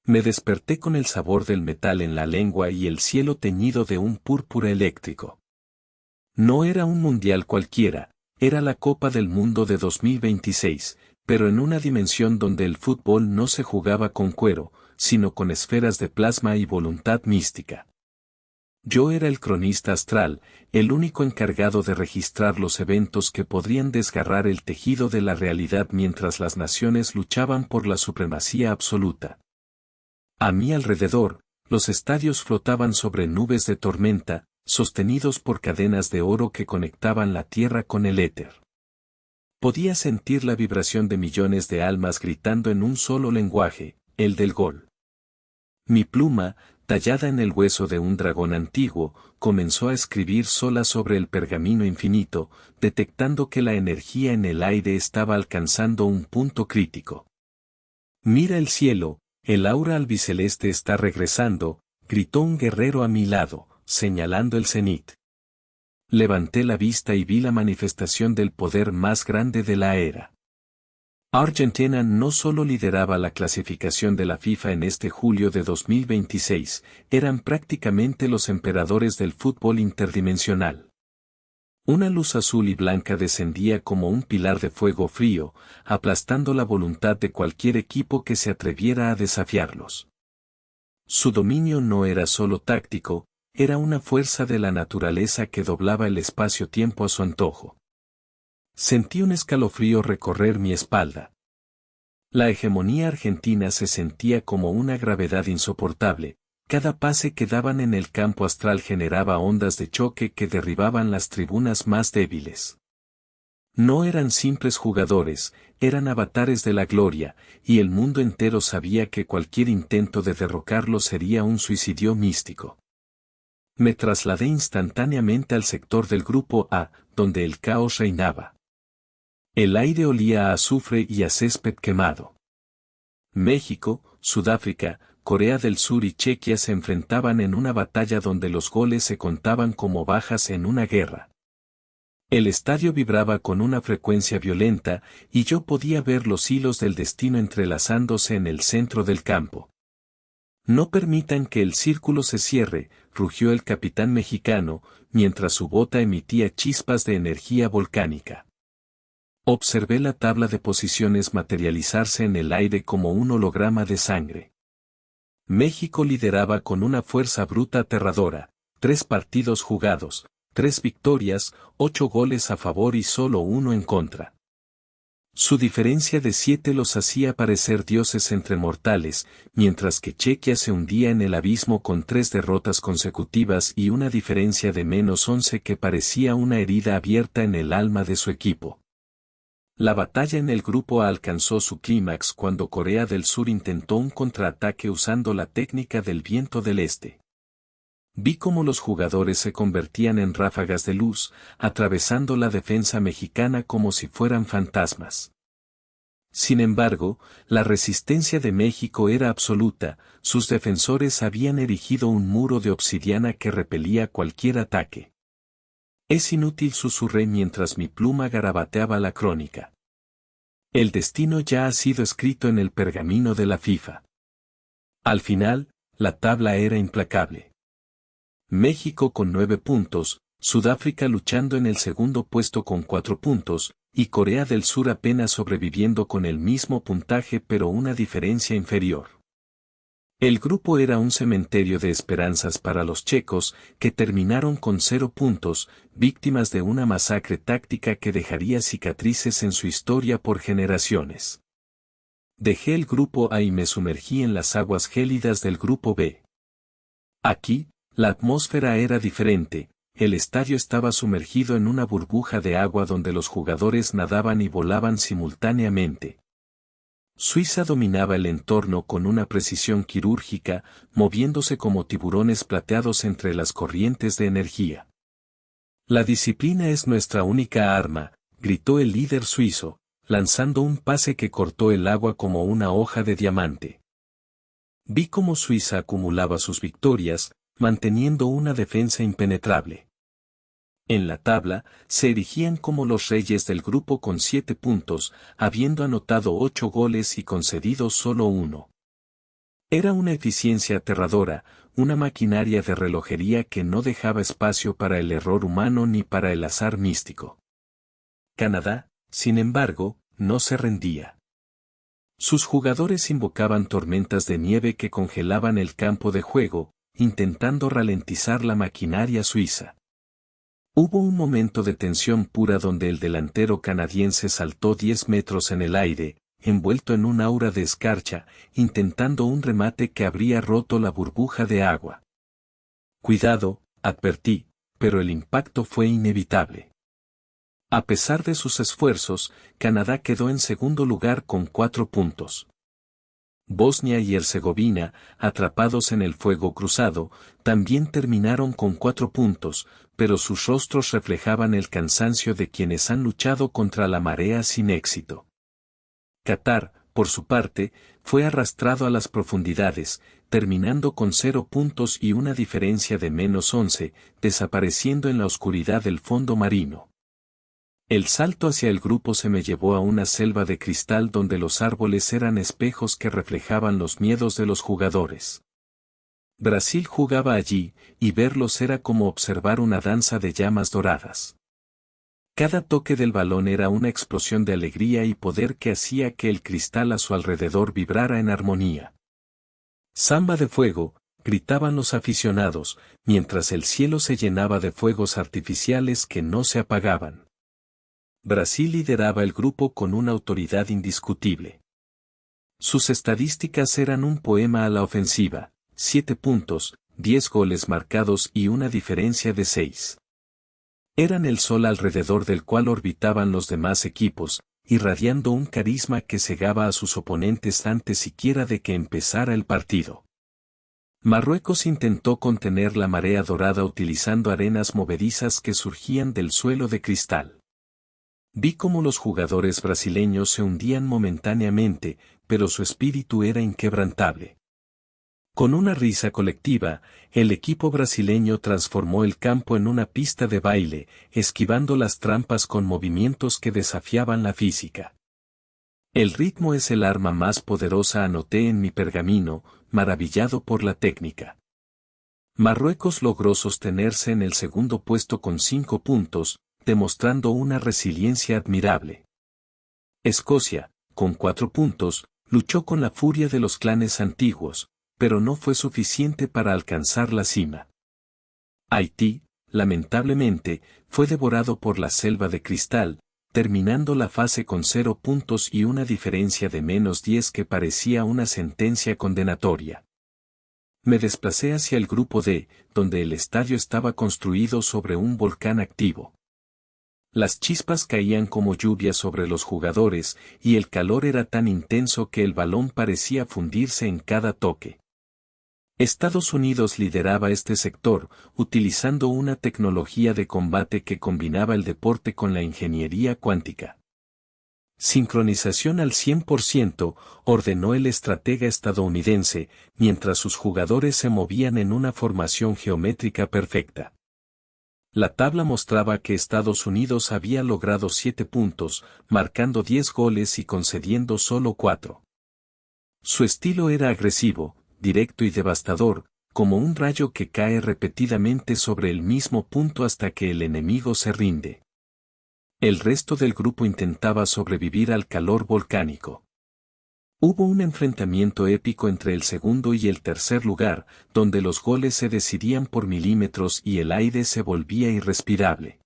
Me desperté con el sabor del metal en la lengua y el cielo teñido de un púrpura eléctrico. No era un mundial cualquiera, era la Copa del Mundo de 2026, pero en una dimensión donde el fútbol no se jugaba con cuero, sino con esferas de plasma y voluntad mística. Yo era el cronista astral, el único encargado de registrar los eventos que podrían desgarrar el tejido de la realidad mientras las naciones luchaban por la supremacía absoluta. A mi alrededor, los estadios flotaban sobre nubes de tormenta, sostenidos por cadenas de oro que conectaban la tierra con el éter. Podía sentir la vibración de millones de almas gritando en un solo lenguaje, el del gol. Mi pluma, tallada en el hueso de un dragón antiguo, comenzó a escribir sola sobre el pergamino infinito, detectando que la energía en el aire estaba alcanzando un punto crítico. Mira el cielo, el aura albiceleste está regresando, gritó un guerrero a mi lado, señalando el cenit. Levanté la vista y vi la manifestación del poder más grande de la era. Argentina no solo lideraba la clasificación de la FIFA en este julio de 2026, eran prácticamente los emperadores del fútbol interdimensional. Una luz azul y blanca descendía como un pilar de fuego frío, aplastando la voluntad de cualquier equipo que se atreviera a desafiarlos. Su dominio no era solo táctico, era una fuerza de la naturaleza que doblaba el espacio-tiempo a su antojo. Sentí un escalofrío recorrer mi espalda. La hegemonía argentina se sentía como una gravedad insoportable, cada pase que daban en el campo astral generaba ondas de choque que derribaban las tribunas más débiles. No eran simples jugadores, eran avatares de la gloria, y el mundo entero sabía que cualquier intento de derrocarlos sería un suicidio místico. Me trasladé instantáneamente al sector del grupo A, donde el caos reinaba. El aire olía a azufre y a césped quemado. México, Sudáfrica, Corea del Sur y Chequia se enfrentaban en una batalla donde los goles se contaban como bajas en una guerra. El estadio vibraba con una frecuencia violenta, y yo podía ver los hilos del destino entrelazándose en el centro del campo. No permitan que el círculo se cierre, rugió el capitán mexicano, mientras su bota emitía chispas de energía volcánica. Observé la tabla de posiciones materializarse en el aire como un holograma de sangre. México lideraba con una fuerza bruta aterradora, 3 partidos jugados, 3 victorias, 8 goles a favor y solo 1 en contra. Su diferencia de 7 los hacía parecer dioses entre mortales, mientras que Chequia se hundía en el abismo con 3 derrotas consecutivas y una diferencia de -11 que parecía una herida abierta en el alma de su equipo. La batalla en el grupo A alcanzó su clímax cuando Corea del Sur intentó un contraataque usando la técnica del viento del este. Vi cómo los jugadores se convertían en ráfagas de luz, atravesando la defensa mexicana como si fueran fantasmas. Sin embargo, la resistencia de México era absoluta, sus defensores habían erigido un muro de obsidiana que repelía cualquier ataque. Es inútil, susurré mientras mi pluma garabateaba la crónica. El destino ya ha sido escrito en el pergamino de la FIFA. Al final, la tabla era implacable. México con 9 puntos, Sudáfrica luchando en el segundo puesto con 4 puntos, y Corea del Sur apenas sobreviviendo con el mismo puntaje pero una diferencia inferior. El grupo era un cementerio de esperanzas para los checos, que terminaron con 0 puntos, víctimas de una masacre táctica que dejaría cicatrices en su historia por generaciones. Dejé el grupo A y me sumergí en las aguas gélidas del grupo B. Aquí, la atmósfera era diferente, el estadio estaba sumergido en una burbuja de agua donde los jugadores nadaban y volaban simultáneamente. Suiza dominaba el entorno con una precisión quirúrgica, moviéndose como tiburones plateados entre las corrientes de energía. La disciplina es nuestra única arma, gritó el líder suizo, lanzando un pase que cortó el agua como una hoja de diamante. Vi cómo Suiza acumulaba sus victorias, manteniendo una defensa impenetrable. En la tabla, se erigían como los reyes del grupo con 7 puntos, habiendo anotado 8 goles y concedido solo 1. Era una eficiencia aterradora, una maquinaria de relojería que no dejaba espacio para el error humano ni para el azar místico. Canadá, sin embargo, no se rendía. Sus jugadores invocaban tormentas de nieve que congelaban el campo de juego, intentando ralentizar la maquinaria suiza. Hubo un momento de tensión pura donde el delantero canadiense saltó 10 metros en el aire, envuelto en un aura de escarcha, intentando un remate que habría roto la burbuja de agua. Cuidado, advertí, pero el impacto fue inevitable. A pesar de sus esfuerzos, Canadá quedó en segundo lugar con 4 puntos. Bosnia y Herzegovina, atrapados en el fuego cruzado, también terminaron con 4 puntos, pero sus rostros reflejaban el cansancio de quienes han luchado contra la marea sin éxito. Qatar, por su parte, fue arrastrado a las profundidades, terminando con 0 puntos y una diferencia de -11, desapareciendo en la oscuridad del fondo marino. El salto hacia el grupo se me llevó a una selva de cristal donde los árboles eran espejos que reflejaban los miedos de los jugadores. Brasil jugaba allí, y verlos era como observar una danza de llamas doradas. Cada toque del balón era una explosión de alegría y poder que hacía que el cristal a su alrededor vibrara en armonía. Samba de fuego, gritaban los aficionados, mientras el cielo se llenaba de fuegos artificiales que no se apagaban. Brasil lideraba el grupo con una autoridad indiscutible. Sus estadísticas eran un poema a la ofensiva: 7 puntos, 10 goles marcados y una diferencia de 6. Eran el sol alrededor del cual orbitaban los demás equipos, irradiando un carisma que cegaba a sus oponentes antes siquiera de que empezara el partido. Marruecos intentó contener la marea dorada utilizando arenas movedizas que surgían del suelo de cristal. Vi cómo los jugadores brasileños se hundían momentáneamente, pero su espíritu era inquebrantable. Con una risa colectiva, el equipo brasileño transformó el campo en una pista de baile, esquivando las trampas con movimientos que desafiaban la física. El ritmo es el arma más poderosa, anoté en mi pergamino, maravillado por la técnica. Marruecos logró sostenerse en el segundo puesto con 5 puntos, demostrando una resiliencia admirable. Escocia, con 4 puntos, luchó con la furia de los clanes antiguos, pero no fue suficiente para alcanzar la cima. Haití, lamentablemente, fue devorado por la selva de cristal, terminando la fase con 0 puntos y una diferencia de -10 que parecía una sentencia condenatoria. Me desplacé hacia el grupo D, donde el estadio estaba construido sobre un volcán activo. Las chispas caían como lluvia sobre los jugadores, y el calor era tan intenso que el balón parecía fundirse en cada toque. Estados Unidos lideraba este sector, utilizando una tecnología de combate que combinaba el deporte con la ingeniería cuántica. Sincronización al 100%, ordenó el estratega estadounidense, mientras sus jugadores se movían en una formación geométrica perfecta. La tabla mostraba que Estados Unidos había logrado 7 puntos, marcando 10 goles y concediendo solo 4. Su estilo era agresivo, directo y devastador, como un rayo que cae repetidamente sobre el mismo punto hasta que el enemigo se rinde. El resto del grupo intentaba sobrevivir al calor volcánico. Hubo un enfrentamiento épico entre el segundo y el tercer lugar, donde los goles se decidían por milímetros y el aire se volvía irrespirable.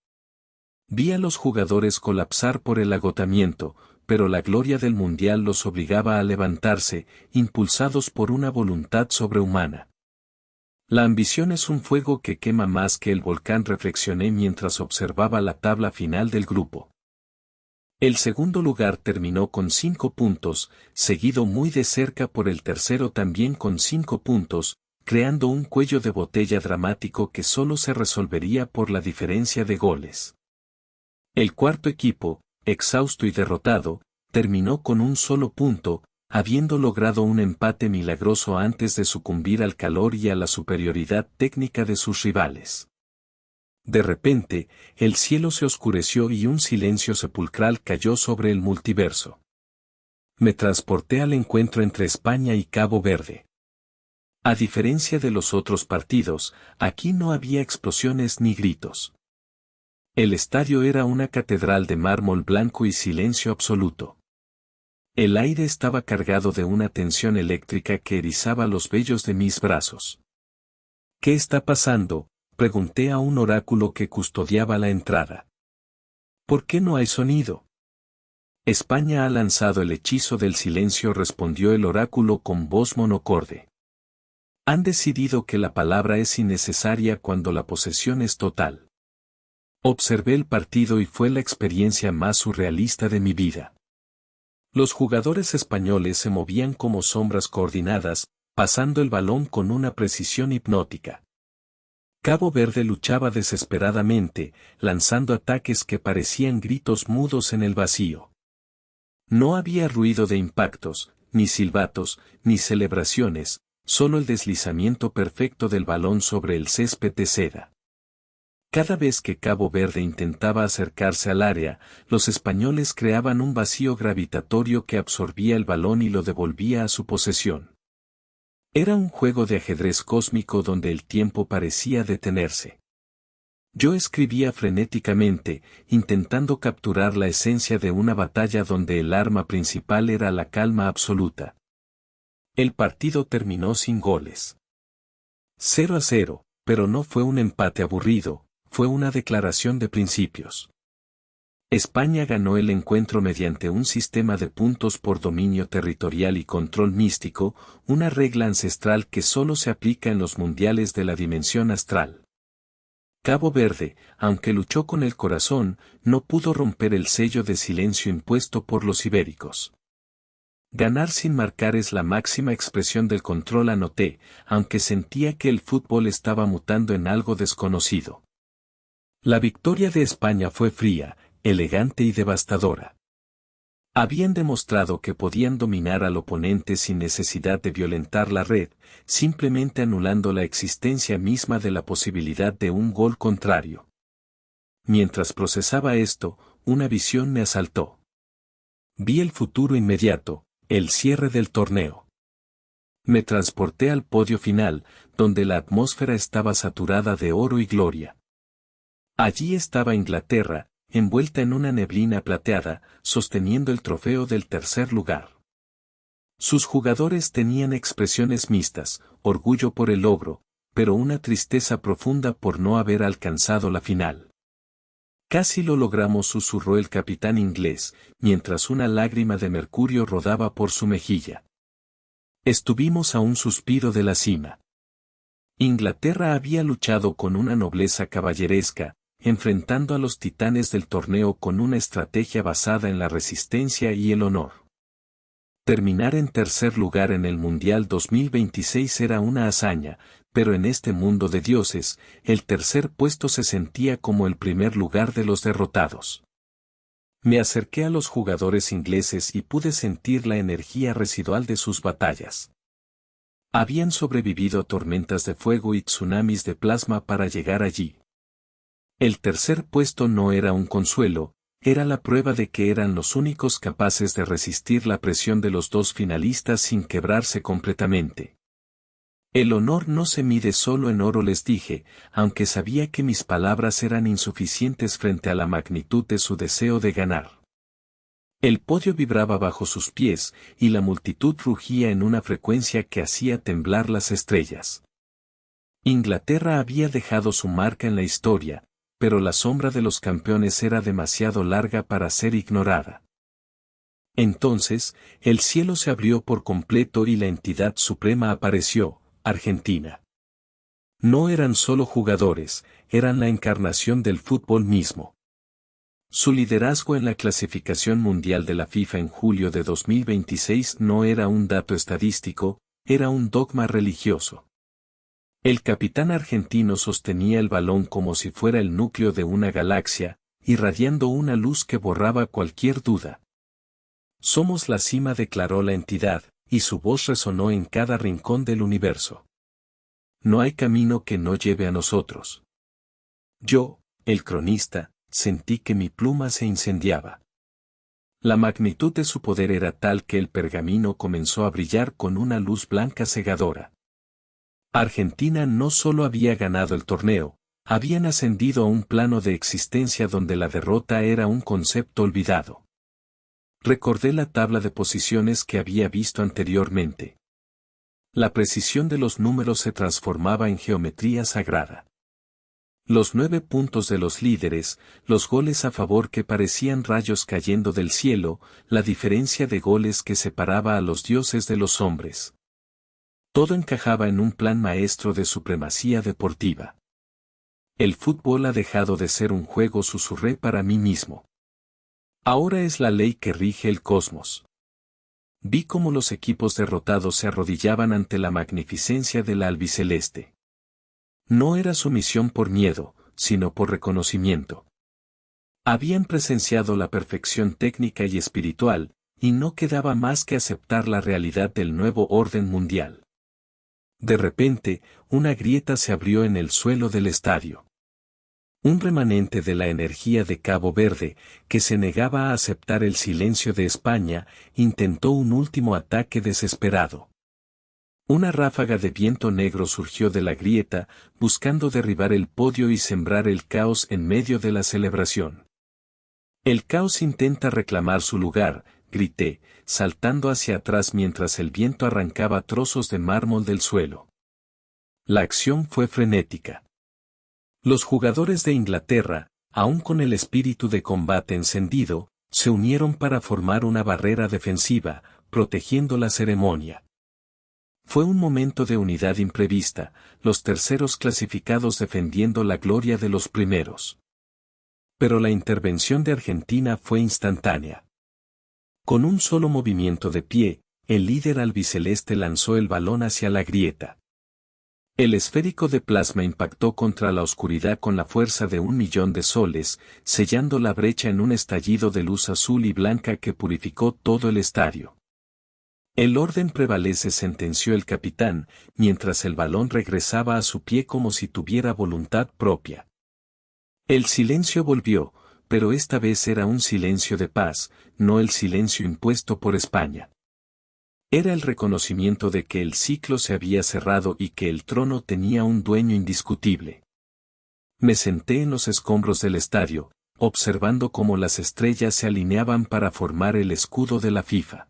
Vi a los jugadores colapsar por el agotamiento, pero la gloria del mundial los obligaba a levantarse, impulsados por una voluntad sobrehumana. La ambición es un fuego que quema más que el volcán, reflexioné mientras observaba la tabla final del grupo. El segundo lugar terminó con 5 puntos, seguido muy de cerca por el tercero también con 5 puntos, creando un cuello de botella dramático que solo se resolvería por la diferencia de goles. El cuarto equipo, exhausto y derrotado, terminó con un solo punto, habiendo logrado un empate milagroso antes de sucumbir al calor y a la superioridad técnica de sus rivales. De repente, el cielo se oscureció y un silencio sepulcral cayó sobre el multiverso. Me transporté al encuentro entre España y Cabo Verde. A diferencia de los otros partidos, aquí no había explosiones ni gritos. El estadio era una catedral de mármol blanco y silencio absoluto. El aire estaba cargado de una tensión eléctrica que erizaba los vellos de mis brazos. ¿Qué está pasando?, pregunté a un oráculo que custodiaba la entrada. ¿Por qué no hay sonido? España ha lanzado el hechizo del silencio, respondió el oráculo con voz monocorde. Han decidido que la palabra es innecesaria cuando la posesión es total. Observé el partido y fue la experiencia más surrealista de mi vida. Los jugadores españoles se movían como sombras coordinadas, pasando el balón con una precisión hipnótica. Cabo Verde luchaba desesperadamente, lanzando ataques que parecían gritos mudos en el vacío. No había ruido de impactos, ni silbatos, ni celebraciones, solo el deslizamiento perfecto del balón sobre el césped de seda. Cada vez que Cabo Verde intentaba acercarse al área, los españoles creaban un vacío gravitatorio que absorbía el balón y lo devolvía a su posesión. Era un juego de ajedrez cósmico donde el tiempo parecía detenerse. Yo escribía frenéticamente, intentando capturar la esencia de una batalla donde el arma principal era la calma absoluta. El partido terminó sin goles. 0-0, pero no fue un empate aburrido, fue una declaración de principios. España ganó el encuentro mediante un sistema de puntos por dominio territorial y control místico, una regla ancestral que solo se aplica en los mundiales de la dimensión astral. Cabo Verde, aunque luchó con el corazón, no pudo romper el sello de silencio impuesto por los ibéricos. Ganar sin marcar es la máxima expresión del control, anoté, aunque sentía que el fútbol estaba mutando en algo desconocido. La victoria de España fue fría, elegante y devastadora. Habían demostrado que podían dominar al oponente sin necesidad de violentar la red, simplemente anulando la existencia misma de la posibilidad de un gol contrario. Mientras procesaba esto, una visión me asaltó. Vi el futuro inmediato, el cierre del torneo. Me transporté al podio final, donde la atmósfera estaba saturada de oro y gloria. Allí estaba Inglaterra, envuelta en una neblina plateada, sosteniendo el trofeo del tercer lugar. Sus jugadores tenían expresiones mixtas, orgullo por el logro, pero una tristeza profunda por no haber alcanzado la final. Casi lo logramos, susurró el capitán inglés, mientras una lágrima de mercurio rodaba por su mejilla. Estuvimos a un suspiro de la cima. Inglaterra había luchado con una nobleza caballeresca, enfrentando a los titanes del torneo con una estrategia basada en la resistencia y el honor. Terminar en tercer lugar en el Mundial 2026 era una hazaña, pero en este mundo de dioses, el tercer puesto se sentía como el primer lugar de los derrotados. Me acerqué a los jugadores ingleses y pude sentir la energía residual de sus batallas. Habían sobrevivido a tormentas de fuego y tsunamis de plasma para llegar allí. El tercer puesto no era un consuelo, era la prueba de que eran los únicos capaces de resistir la presión de los dos finalistas sin quebrarse completamente. El honor no se mide solo en oro, les dije, aunque sabía que mis palabras eran insuficientes frente a la magnitud de su deseo de ganar. El podio vibraba bajo sus pies, y la multitud rugía en una frecuencia que hacía temblar las estrellas. Inglaterra había dejado su marca en la historia, pero la sombra de los campeones era demasiado larga para ser ignorada. Entonces, el cielo se abrió por completo y la entidad suprema apareció, Argentina. No eran solo jugadores, eran la encarnación del fútbol mismo. Su liderazgo en la clasificación mundial de la FIFA en julio de 2026 no era un dato estadístico, era un dogma religioso. El capitán argentino sostenía el balón como si fuera el núcleo de una galaxia, irradiando una luz que borraba cualquier duda. Somos la cima, declaró la entidad, y su voz resonó en cada rincón del universo. No hay camino que no lleve a nosotros. Yo, el cronista, sentí que mi pluma se incendiaba. La magnitud de su poder era tal que el pergamino comenzó a brillar con una luz blanca cegadora. Argentina no solo había ganado el torneo, habían ascendido a un plano de existencia donde la derrota era un concepto olvidado. Recordé la tabla de posiciones que había visto anteriormente. La precisión de los números se transformaba en geometría sagrada. Los 9 puntos de los líderes, los goles a favor que parecían rayos cayendo del cielo, la diferencia de goles que separaba a los dioses de los hombres. Todo encajaba en un plan maestro de supremacía deportiva. El fútbol ha dejado de ser un juego, susurré para mí mismo. Ahora es la ley que rige el cosmos. Vi cómo los equipos derrotados se arrodillaban ante la magnificencia de la albiceleste. No era sumisión por miedo, sino por reconocimiento. Habían presenciado la perfección técnica y espiritual, y no quedaba más que aceptar la realidad del nuevo orden mundial. De repente, una grieta se abrió en el suelo del estadio. Un remanente de la energía de Cabo Verde, que se negaba a aceptar el silencio de España, intentó un último ataque desesperado. Una ráfaga de viento negro surgió de la grieta, buscando derribar el podio y sembrar el caos en medio de la celebración. El caos intenta reclamar su lugar, grité, saltando hacia atrás mientras el viento arrancaba trozos de mármol del suelo. La acción fue frenética. Los jugadores de Inglaterra, aún con el espíritu de combate encendido, se unieron para formar una barrera defensiva, protegiendo la ceremonia. Fue un momento de unidad imprevista, los terceros clasificados defendiendo la gloria de los primeros. Pero la intervención de Argentina fue instantánea. Con un solo movimiento de pie, el líder albiceleste lanzó el balón hacia la grieta. El esférico de plasma impactó contra la oscuridad con la fuerza de 1.000.000 de soles, sellando la brecha en un estallido de luz azul y blanca que purificó todo el estadio. El orden prevalece, sentenció el capitán, mientras el balón regresaba a su pie como si tuviera voluntad propia. El silencio volvió, pero esta vez era un silencio de paz, no el silencio impuesto por España. Era el reconocimiento de que el ciclo se había cerrado y que el trono tenía un dueño indiscutible. Me senté en los escombros del estadio, observando cómo las estrellas se alineaban para formar el escudo de la FIFA.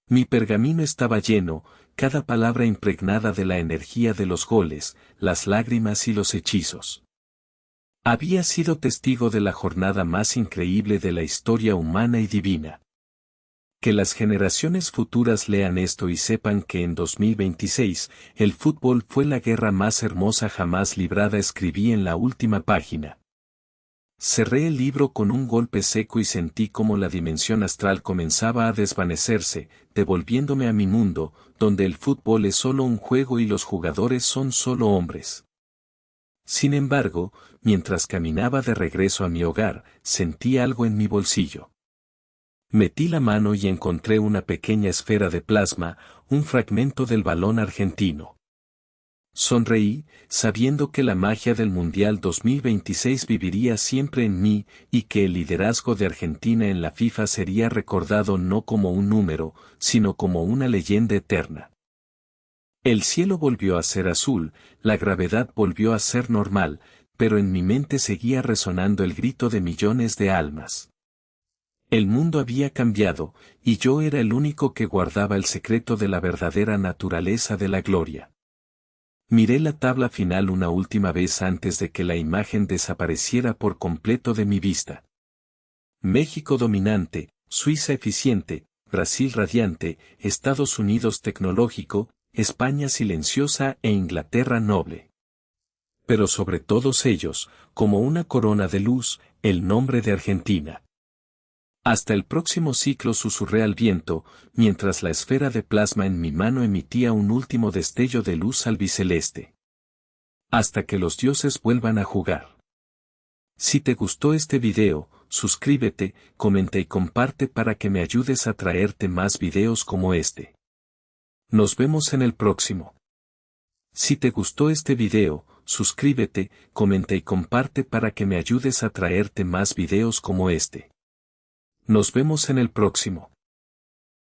Mi pergamino estaba lleno, cada palabra impregnada de la energía de los goles, las lágrimas y los hechizos. Había sido testigo de la jornada más increíble de la historia humana y divina. Que las generaciones futuras lean esto y sepan que en 2026, el fútbol fue la guerra más hermosa jamás librada, escribí en la última página. Cerré el libro con un golpe seco y sentí como la dimensión astral comenzaba a desvanecerse, devolviéndome a mi mundo, donde el fútbol es solo un juego y los jugadores son solo hombres. Sin embargo, mientras caminaba de regreso a mi hogar, sentí algo en mi bolsillo. Metí la mano y encontré una pequeña esfera de plasma, un fragmento del balón argentino. Sonreí, sabiendo que la magia del Mundial 2026 viviría siempre en mí, y que el liderazgo de Argentina en la FIFA sería recordado no como un número, sino como una leyenda eterna. El cielo volvió a ser azul, la gravedad volvió a ser normal, pero en mi mente seguía resonando el grito de millones de almas. El mundo había cambiado, y yo era el único que guardaba el secreto de la verdadera naturaleza de la gloria. Miré la tabla final una última vez antes de que la imagen desapareciera por completo de mi vista. México dominante, Suiza eficiente, Brasil radiante, Estados Unidos tecnológico, España silenciosa e Inglaterra noble. Pero sobre todos ellos, como una corona de luz, el nombre de Argentina. Hasta el próximo ciclo, susurré al viento, mientras la esfera de plasma en mi mano emitía un último destello de luz albiceleste. Hasta que los dioses vuelvan a jugar. Si te gustó este video, suscríbete, comenta y comparte para que me ayudes a traerte más videos como este. Nos vemos en el próximo. Si te gustó este video, suscríbete, comenta y comparte para que me ayudes a traerte más videos como este. Nos vemos en el próximo.